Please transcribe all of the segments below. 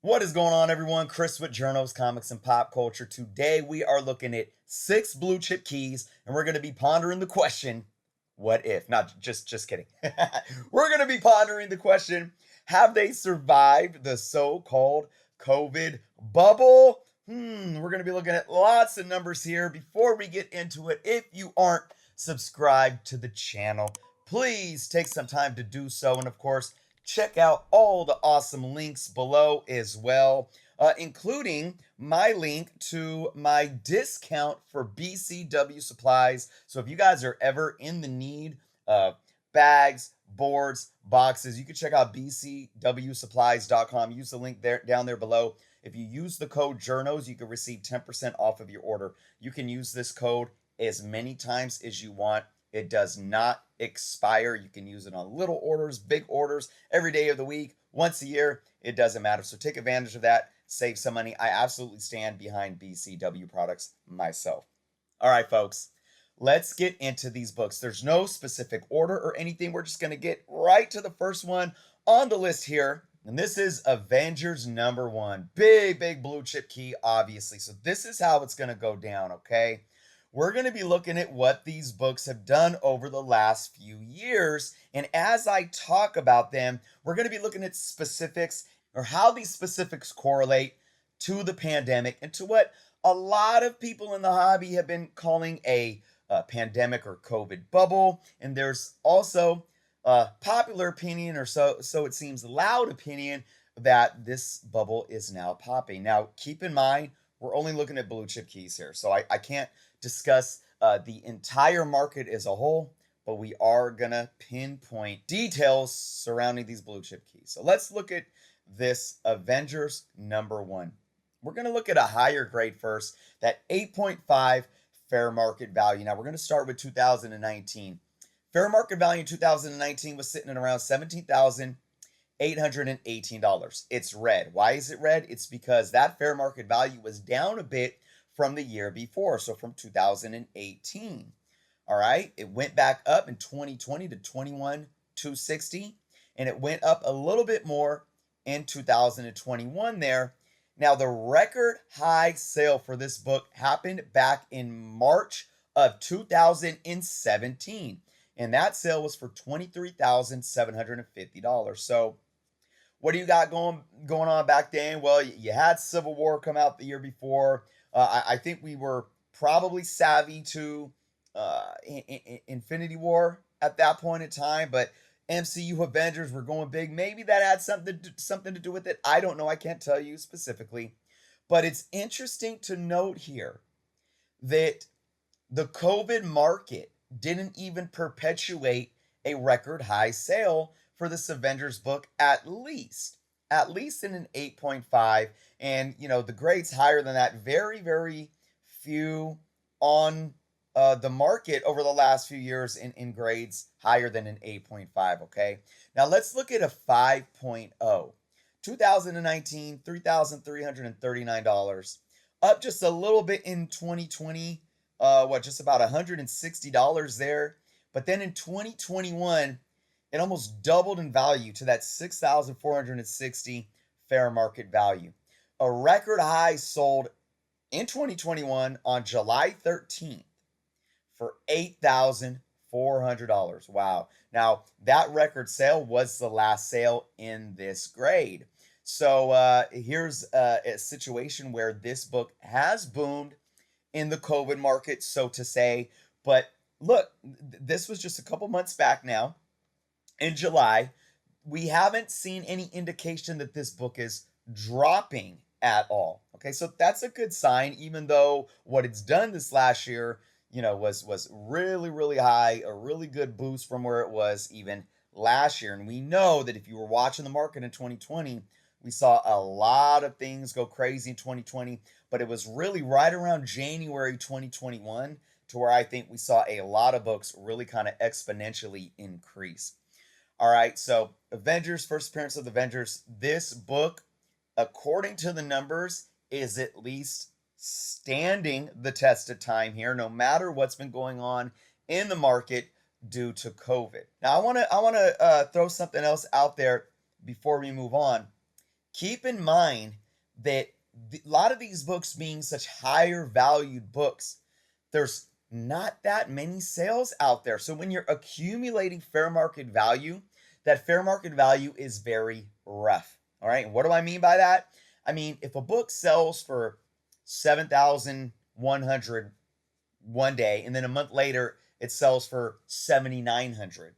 What is going on, everyone? Chris with Journos, Comics, and Pop Culture. Today we are looking at 6 blue chip keys, and we're going to be pondering the question, what if? Not just kidding. We're going to be pondering the question, have they survived the so-called COVID bubble? We're going to be looking at lots of numbers here. Before we get into it, if you aren't subscribed to the channel, please take some time to do so. And of course, check out all the awesome links below as well, including my link to my discount for BCW supplies. So if you guys are ever in the need of bags, boards, boxes, you can check out bcwsupplies.com. Use the link there down there below. If you use the code JOURNOS, you can receive 10% off of your order. You can use this code as many times as you want. It does not expire. You can use it on little orders, big orders, every day of the week, once a year. It doesn't matter. So take advantage of that. Save some money. I absolutely stand behind BCW products myself. All right, folks. Let's get into these books. There's no specific order or anything. We're just going to get right to the first one on the list here. And this is Avengers #1. Big blue chip key, obviously. So this is how it's going to go down, okay? We're going to be looking at what these books have done over the last few years. And as I talk about them, we're going to be looking at specifics or how these specifics correlate to the pandemic and to what a lot of people in the hobby have been calling a pandemic or COVID bubble. And there's also a popular opinion, or so it seems, loud opinion, that this bubble is now popping. Now, keep in mind, we're only looking at blue chip keys here. So I can't discuss the entire market as a whole, but we are going to pinpoint details surrounding these blue chip keys. So let's look at this Avengers #1. We're going to look at a higher grade first, that 8.5 fair market value. Now we're going to start with 2019. Fair market value in 2019 was sitting at around $17,818. It's red. Why is it red? It's because that fair market value was down a bit from the year before, so from 2018. All right, it went back up in 2020 to 21,260, and it went up a little bit more in 2021 there. Now, the record high sale for this book happened back in March of 2017, and that sale was for $23,750. So what do you got going on back then? Well, you had Civil War come out the year before. I think we were probably savvy to Infinity War at that point in time, but MCU Avengers were going big. Maybe that had something to do with it. I don't know. I can't tell you specifically, but it's interesting to note here that the COVID market didn't even perpetuate a record high sale for this Avengers book, at least in an 8.5. And, the grades higher than that, very few on the market over the last few years in grades higher than an 8.5, okay? Now let's look at a 5.0. 2019, $3,339. Up just a little bit in 2020, just about $160 there. But then in 2021, it almost doubled in value to that $6,460 fair market value. A record high sold in 2021 on July 13th for $8,400. Wow. Now, that record sale was the last sale in this grade. So here's a situation where this book has boomed in the COVID market, so to say. But look, this was just a couple months back now. In July, we haven't seen any indication that this book is dropping at all. Okay, so that's a good sign, even though what it's done this last year, was really high, a really good boost from where it was even last year. And we know that if you were watching the market in 2020, we saw a lot of things go crazy in 2020, but it was really right around January 2021 to where I think we saw a lot of books really kind of exponentially increase. All right, so Avengers, first appearance of the Avengers. This book, according to the numbers, is at least standing the test of time here, no matter what's been going on in the market due to COVID. Now, I want to throw something else out there before we move on. keep in mind that a lot of these books being such higher valued books, there's not that many sales out there. So when you're accumulating fair market value, that fair market value is very rough. All right. And what do I mean by that? I mean, if a book sells for 7,100 one day and then a month later it sells for 7,900.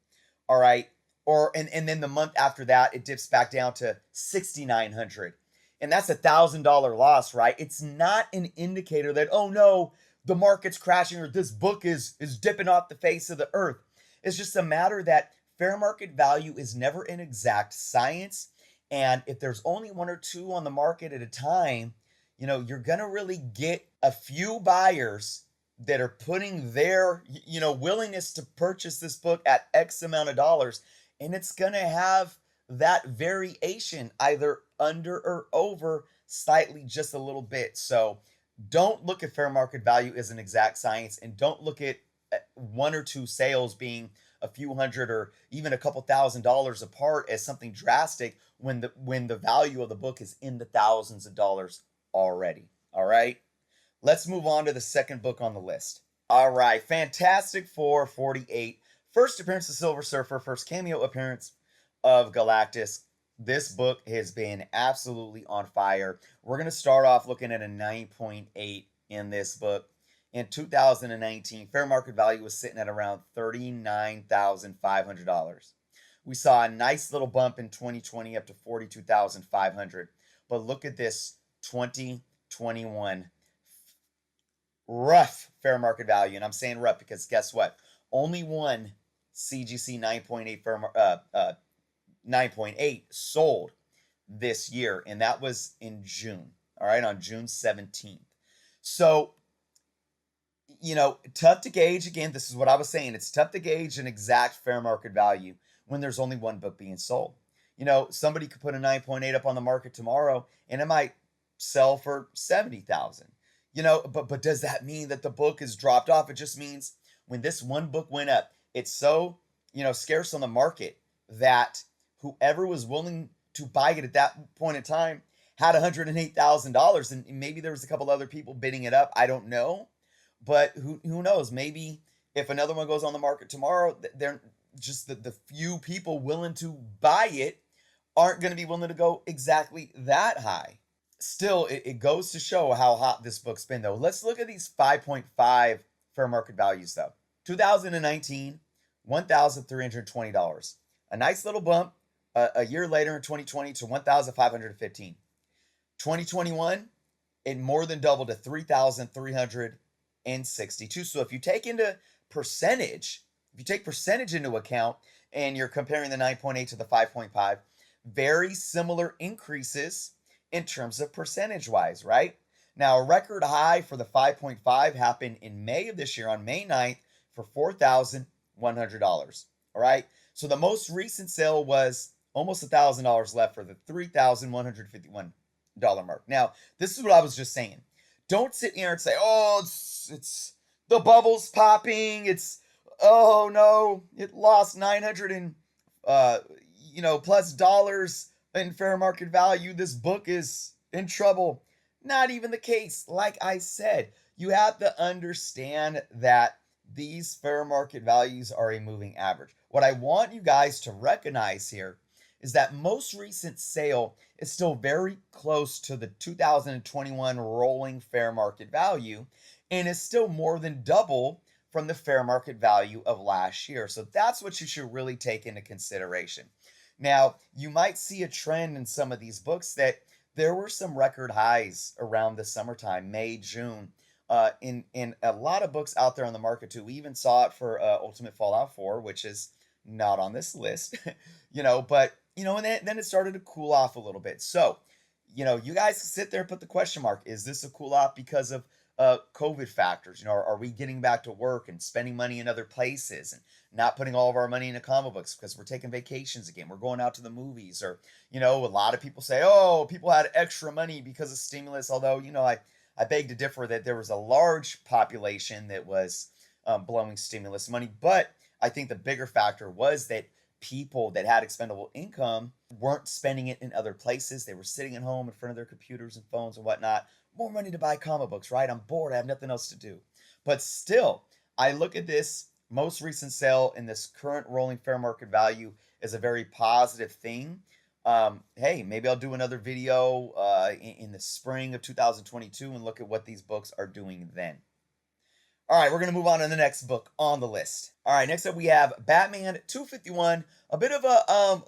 All right. And then the month after that it dips back down to 6,900. And that's $1,000 loss, right? It's not an indicator that, oh no, the market's crashing or this book is dipping off the face of the earth. It's just a matter that fair market value is never an exact science. And if there's only one or two on the market at a time, you're going to really get a few buyers that are putting their, willingness to purchase this book at X amount of dollars. And it's going to have that variation either under or over slightly just a little bit. So don't look at fair market value as an exact science, and don't look at one or two sales being a few hundred or even a couple $1,000s apart as something drastic when the value of the book is in the thousands of dollars already. All right. Let's move on to the second book on the list. All right, Fantastic Four 48. First appearance of Silver Surfer, first cameo appearance of Galactus. This book has been absolutely on fire. We're going to start off looking at a 9.8 in this book. In 2019, fair market value was sitting at around $39,500. We saw a nice little bump in 2020 up to $42,500. But look at this 2021 rough fair market value. And I'm saying rough because guess what? Only one CGC 9.8 sold this year, and that was in June. All right, on June 17th. So, tough to gauge. Again, this is what I was saying. It's tough to gauge an exact fair market value when there's only one book being sold. Somebody could put a 9.8 up on the market tomorrow, and it might sell for 70,000. But does that mean that the book is dropped off? It just means when this one book went up, it's so, scarce on the market that whoever was willing to buy it at that point in time had $108,000, and maybe there was a couple other people bidding it up. I don't know, but who knows? Maybe if another one goes on the market tomorrow, they're just the few people willing to buy it aren't going to be willing to go exactly that high. Still, it goes to show how hot this book's been, though. Let's look at these 5.5 fair market values, though. 2019, $1,320. A nice little bump a year later in 2020 to $1,515. 2021, it more than doubled to $3,362. So if you take percentage into account and you're comparing the 9.8 to the 5.5, very similar increases in terms of percentage-wise, right? Now, a record high for the 5.5 happened in May of this year, on May 9th, for $4,100, all right? So the most recent sale was almost $1,000 left for the $3,151 mark. Now, this is what I was just saying. Don't sit here and say, oh, it's the bubble's popping. Oh no, it lost 900 and plus dollars in fair market value. This book is in trouble. Not even the case. Like I said, you have to understand that these fair market values are a moving average. What I want you guys to recognize here is that most recent sale is still very close to the 2021 rolling fair market value and is still more than double from the fair market value of last year. So that's what you should really take into consideration. Now, you might see a trend in some of these books that there were some record highs around the summertime, May, June, in a lot of books out there on the market too. We even saw it for Ultimate Fallout 4, which is not on this list, but, and then it started to cool off a little bit. So, you guys sit there and put the question mark. Is this a cool off because of COVID factors? Are we getting back to work and spending money in other places and not putting all of our money into comic books because we're taking vacations again? We're going out to the movies, or, a lot of people say, oh, people had extra money because of stimulus. Although, I beg to differ that there was a large population that was blowing stimulus money. But I think the bigger factor was that people that had expendable income weren't spending it in other places. They were sitting at home in front of their computers and phones and whatnot. More money to buy comic books, right? I'm bored. I have nothing else to do. But still, I look at this most recent sale in this current rolling fair market value as a very positive thing. Hey, maybe I'll do another video in the spring of 2022 and look at what these books are doing then. All right, we're going to move on to the next book on the list. All right, next up we have Batman 251, a bit of a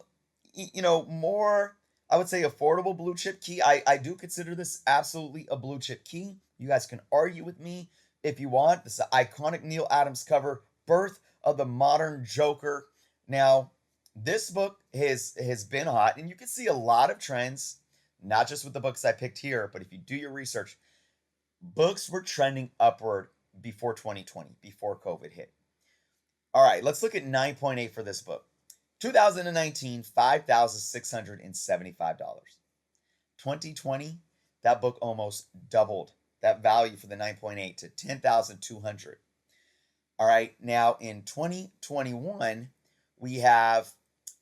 more, I would say, affordable blue chip key. I do consider this absolutely a blue chip key. You guys can argue with me if you want. This is an iconic Neal Adams cover, Birth of the Modern Joker. Now, this book has been hot, and you can see a lot of trends, not just with the books I picked here, but if you do your research, books were trending upward before 2020, before COVID hit. All right, let's look at 9.8 for this book. 2019, $5,675. 2020, that book almost doubled that value for the 9.8 to $10,200. All right, now in 2021, we have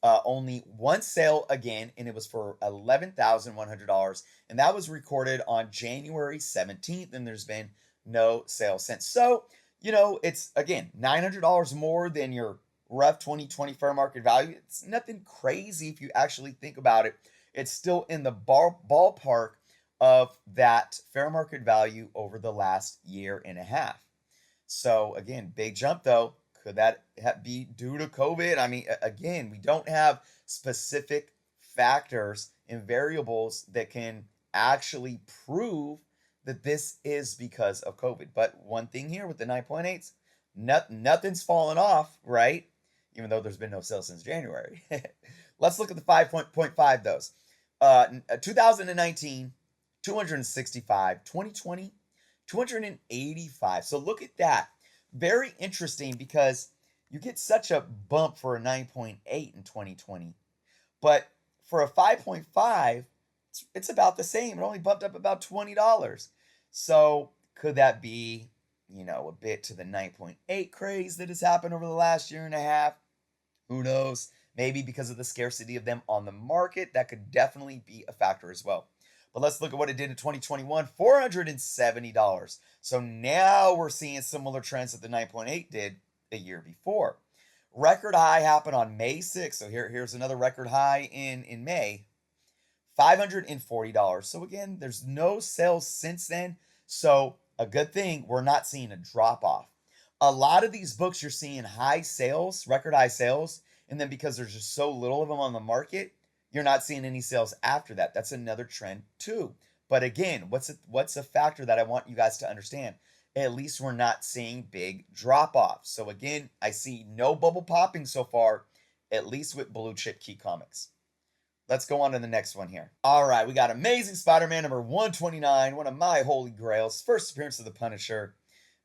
only one sale again, and it was for $11,100, and that was recorded on January 17th, and there's been no sale since. So, it's, again, $900 more than your rough 2020 fair market value. It's nothing crazy if you actually think about it. It's still in the ballpark of that fair market value over the last year and a half. So, again, big jump, though. Could that be due to COVID? I mean, again, we don't have specific factors and variables that can actually prove that this is because of COVID. But one thing here with the 9.8s, nothing's fallen off, right? Even though there's been no sale since January. Let's look at the 5.5 those. 2019, 265. 2020, 285. So look at that. Very interesting because you get such a bump for a 9.8 in 2020. But for a 5.5, it's about the same. It only bumped up about $20. So could that be, a bit to the 9.8 craze that has happened over the last year and a half? Who knows? Maybe because of the scarcity of them on the market, that could definitely be a factor as well. But let's look at what it did in 2021, $470. So now we're seeing similar trends that the 9.8 did a year before. Record high happened on May 6th. So here's another record high in May, $540. So again, there's no sales since then. So a good thing, we're not seeing a drop off. A lot of these books you're seeing high sales, record high sales, and then because there's just so little of them on the market, you're not seeing any sales after that. That's another trend too. But again, what's a factor that I want you guys to understand? At least we're not seeing big drop-offs. So again, I see no bubble popping so far, at least with blue chip key comics. Let's go on to the next one here. All right, we got Amazing Spider-Man number 129, one of my holy grails, first appearance of the Punisher.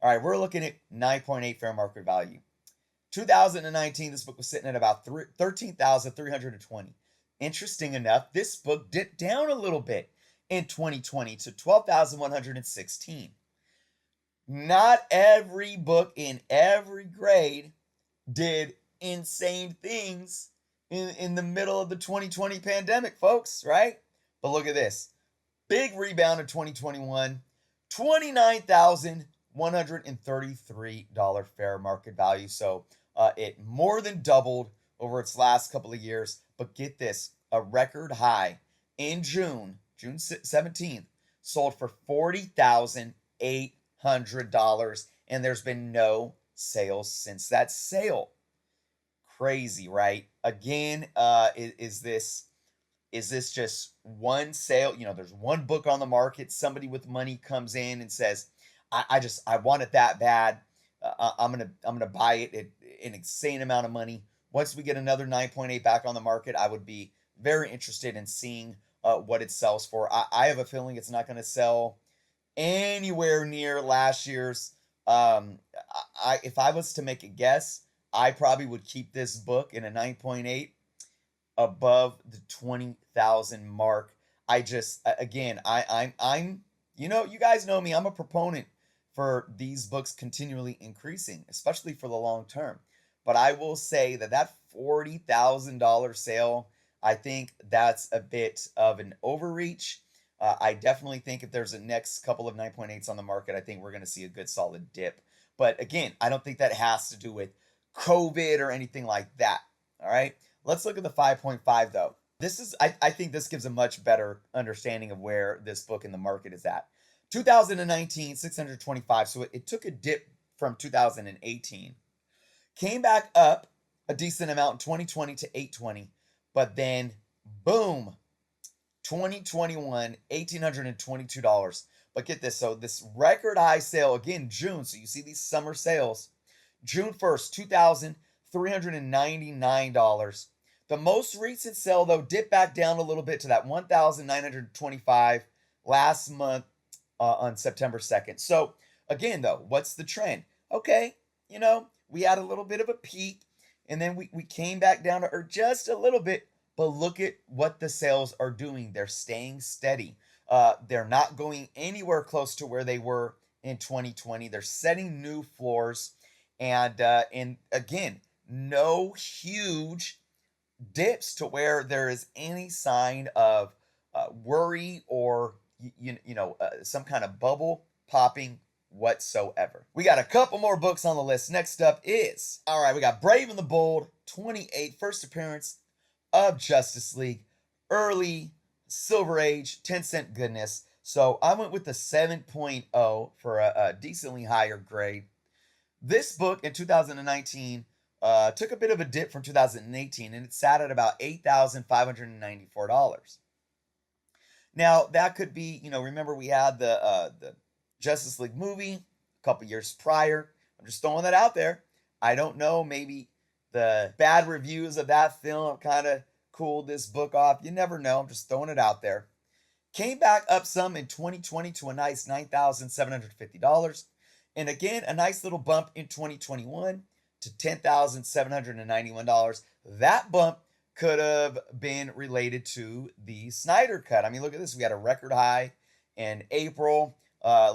All right, we're looking at 9.8 fair market value. 2019, this book was sitting at about 13,320. Interesting enough, this book dipped down a little bit in 2020 to 12,116. Not every book in every grade did insane things in the middle of the 2020 pandemic, folks, right? But look at this. Big rebound in 2021, $29,133 fair market value. So it more than doubled over its last couple of years. But get this, a record high in June 17th, sold for $40,800, and there's been no sales since that sale. Crazy, right? Again, is this just one sale? There's one book on the market. Somebody with money comes in and says, I want it that bad. I'm gonna buy it at an insane amount of money. Once we get another 9.8 back on the market, I would be very interested in seeing what it sells for. I have a feeling it's not going to sell anywhere near last year's. If I was to make a guess, I probably would keep this book in a 9.8 above the 20,000 mark. I'm you guys know me. I'm a proponent for these books continually increasing, especially for the long term. But I will say that $40,000 sale, I think that's a bit of an overreach. I definitely think if there's a next couple of 9.8s on the market, I think we're going to see a good solid dip. But again, I don't think that has to do with COVID or anything like that. All right. Let's look at the 5.5 though. I think this gives a much better understanding of where this book in the market is at. 2019, 625. So it took a dip from 2018, came back up a decent amount in 2020 to 820, but then boom, 2021, $1,822. But get this, so this record high sale again, June. So you see these summer sales, June 1st, $2,399. The most recent sale, though, dipped back down a little bit to that $1,925 last month on September 2nd. So, again, though, what's the trend? Okay, we had a little bit of a peak, and then we came back down to earth just a little bit, but look at what the sales are doing. They're staying steady. They're not going anywhere close to where they were in 2020. They're setting new floors, and again, no huge dips to where there is any sign of worry or some kind of bubble popping whatsoever. We got a couple more books on the list. Next up is, all right, we got Brave and the Bold, 28, first appearance of Justice League, early Silver Age, 10-cent goodness. So I went with the 7.0 for a decently higher grade. This book in 2019 took a bit of a dip from 2018, and it sat at about $8,594. Now, that could be, remember we had the Justice League movie a couple years prior. I'm just throwing that out there. I don't know, maybe the bad reviews of that film kind of cooled this book off. You never know. I'm just throwing it out there. Came back up some in 2020 to a nice $9,750. And again, a nice little bump in 2021 to $10,791. That bump could have been related to the Snyder Cut. I mean, look at this. We had a record high in April,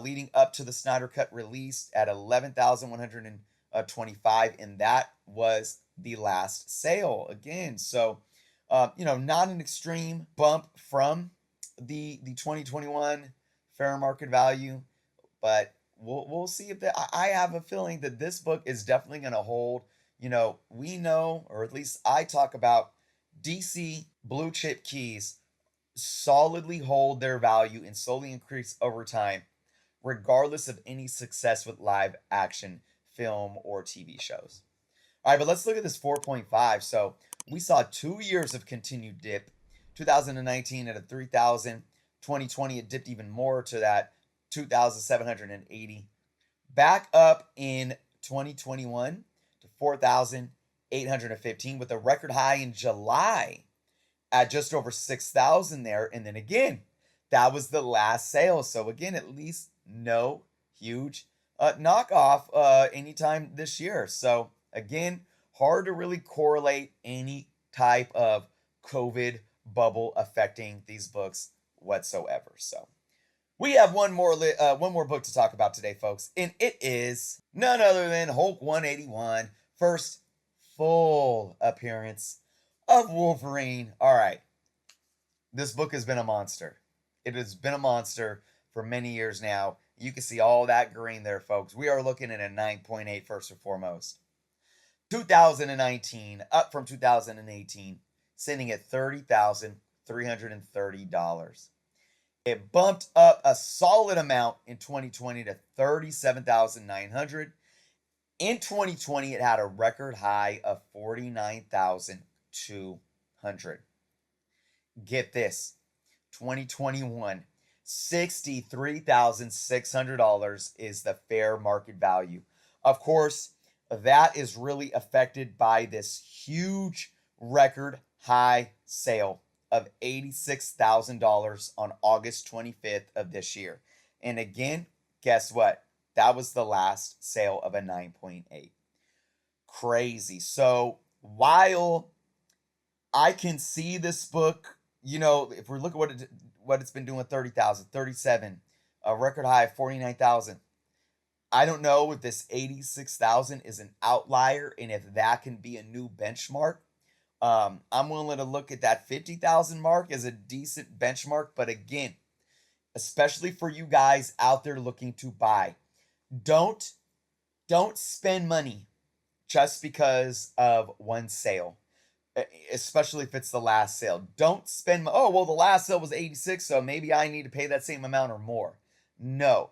leading up to the Snyder Cut release at $11,125, and that was the last sale again. So, not an extreme bump from the 2021 fair market value, but we'll see if that. I have a feeling that this book is definitely going to hold. We know, or at least I talk about, DC blue chip keys solidly hold their value and slowly increase over time, regardless of any success with live action film or TV shows. All right, but let's look at this 4.5. So we saw 2 years of continued dip. 2019 at a 3,000. 2020 it dipped even more to that 2,780. Back up in 2021 to 4,815 with a record high in July at just over 6,000 there. And then again, that was the last sale. So again, at least no huge knockoff anytime this year. So again, hard to really correlate any type of COVID bubble affecting these books whatsoever. So we have one more book to talk about today, folks, and it is none other than Hulk 181, first full appearance of Wolverine. All right, this book has been a monster. It has been a monster for many years now. You can see all that green there, folks. We are looking at a 9.8 first and foremost. 2019, up from 2018, sitting at $30,330. It bumped up a solid amount in 2020 to $37,900. In 2020, it had a record high of $49,200. Get this, 2021, $63,600 is the fair market value. Of course, that is really affected by this huge record high sale of $86,000 on August 25th of this year. And again, guess what? That was the last sale of a 9.8. Crazy. So while I can see this book, if we're looking at what it's been doing, 30,000, 37, a record high of 49,000. I don't know if this 86,000 is an outlier and if that can be a new benchmark. I'm willing to look at that 50,000 mark as a decent benchmark. But again, especially for you guys out there looking to buy, don't don't spend money just because of one sale, especially if it's the last sale. Don't spend, oh, well, the last sale was 86, so maybe I need to pay that same amount or more. No.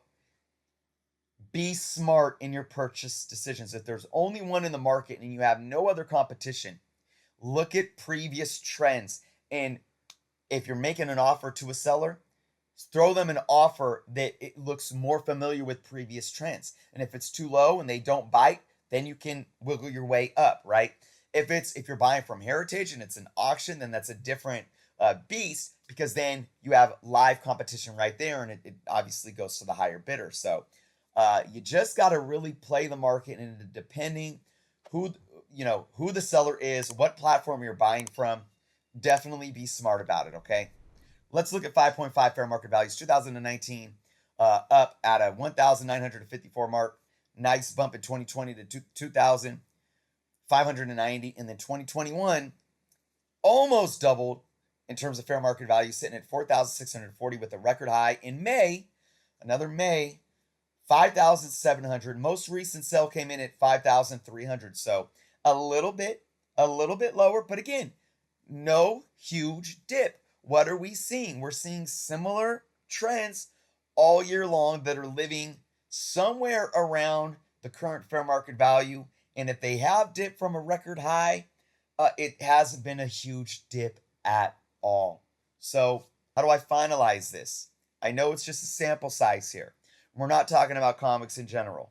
Be smart in your purchase decisions. If there's only one in the market and you have no other competition, look at previous trends. And if you're making an offer to a seller, throw them an offer that it looks more familiar with previous trends. And if it's too low and they don't bite, then you can wiggle your way up, right? If you're buying from Heritage and it's an auction, then that's a different beast, because then you have live competition right there, and it obviously goes to the higher bidder. So you just got to really play the market, and depending who who the seller is, what platform you're buying from, definitely be smart about it. Okay, let's look at 5.5 fair market values. 2019 up at a 1,954 mark. Nice bump in 2020 to 2,590, and then 2021 almost doubled in terms of fair market value, sitting at 4,640 with a record high in May. Another May, 5,700. Most recent sale came in at 5,300. So a little bit lower, but again, no huge dip. What are we seeing? We're seeing similar trends all year long that are living somewhere around the current fair market value. And if they have dipped from a record high, it hasn't been a huge dip at all. So how do I finalize this? I know it's just a sample size here. We're not talking about comics in general.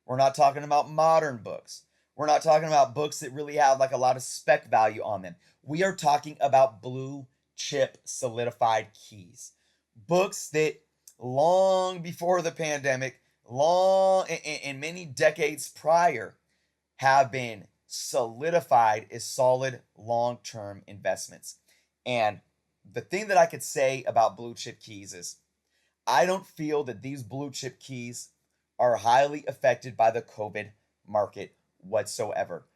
We're not talking about modern books. We're not talking about books that really have like a lot of spec value on them. We are talking about blue chip solidified keys. Books that long before the pandemic, long and many decades prior, have been solidified as solid long-term investments. And the thing that I could say about blue chip keys is I don't feel that these blue chip keys are highly affected by the COVID market whatsoever.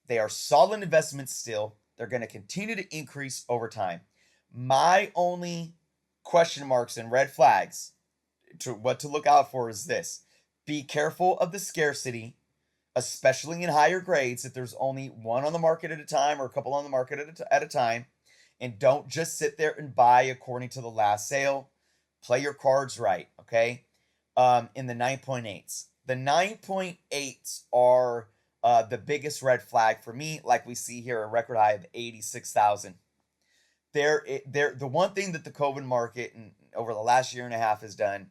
They are solid investments still. They're going to continue to increase over time. My only question marks and red flags to what to look out for is this. Be careful of the scarcity, especially in higher grades, if there's only one on the market at a time or a couple on the market at a time. And don't just sit there and buy according to the last sale. Play your cards right, okay? In the 9.8s. The 9.8s are the biggest red flag for me. Like we see here, a record high of 86,000. The one thing that the COVID market and over the last year and a half has done,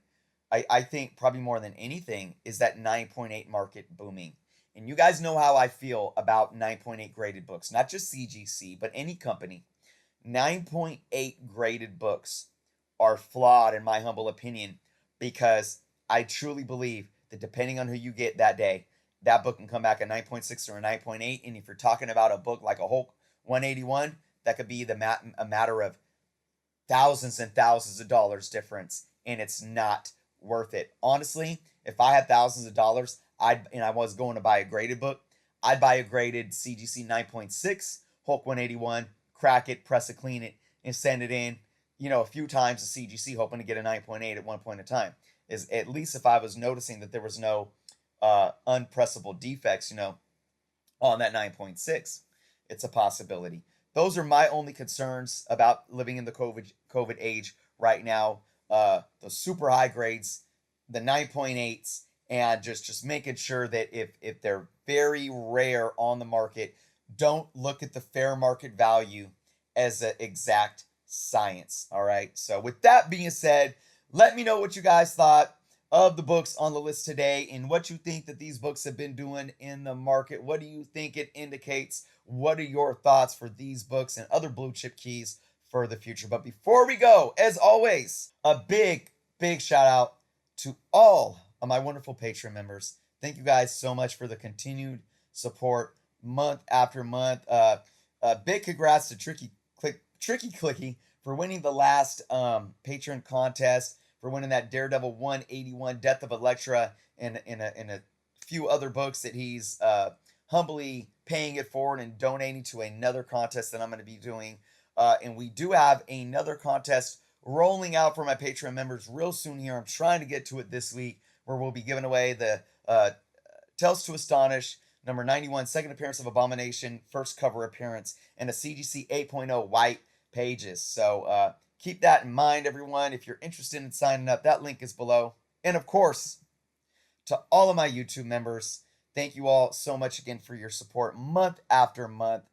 I think probably more than anything, is that 9.8 market booming. And you guys know how I feel about 9.8 graded books, not just CGC, but any company. 9.8 graded books are flawed, in my humble opinion, because I truly believe that depending on who you get that day, that book can come back a 9.6 or a 9.8. And if you're talking about a book like a Hulk 181, that could be a matter of thousands and thousands of dollars difference, and it's not worth it. Honestly, if I had thousands of dollars, I was going to buy a graded book, I'd buy a graded CGC 9.6, Hulk 181, crack it, press it, clean it, and send it in, a few times to CGC, hoping to get a 9.8 at one point in time. Is at least if I was noticing that there was no unpressable defects, on that 9.6, it's a possibility. Those are my only concerns about living in the COVID age right now. The super high grades, the 9.8s, and just making sure that if they're very rare on the market, don't look at the fair market value as an exact science. All right. So with that being said, let me know what you guys thought of the books on the list today and what you think that these books have been doing in the market. What do you think it indicates? What are your thoughts for these books and other blue chip keys for the future? But before we go, as always, a big shout out to all of my wonderful Patreon members. Thank you guys so much for the continued support month after month. Big congrats to Tricky Clicky for winning the last Patreon contest, for winning that Daredevil 181 Death of Elektra and a few other books that he's humbly paying it forward and donating to another contest that I'm going to be doing. And we do have another contest rolling out for my Patreon members real soon here. I'm trying to get to it this week, where we'll be giving away the Tales to Astonish number 91, second appearance of Abomination, first cover appearance, and a CGC 8.0 white pages. So keep that in mind, everyone. If you're interested in signing up, that link is below. And of course, to all of my YouTube members, thank you all so much again for your support month after month.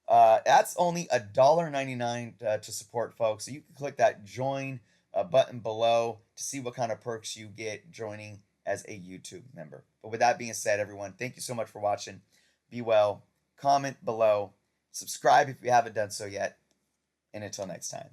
That's only $1.99 to support, folks. So you can click that join button below to see what kind of perks you get joining as a YouTube member. But with that being said, everyone, thank you so much for watching. Be well. Comment below. Subscribe if you haven't done so yet. And until next time.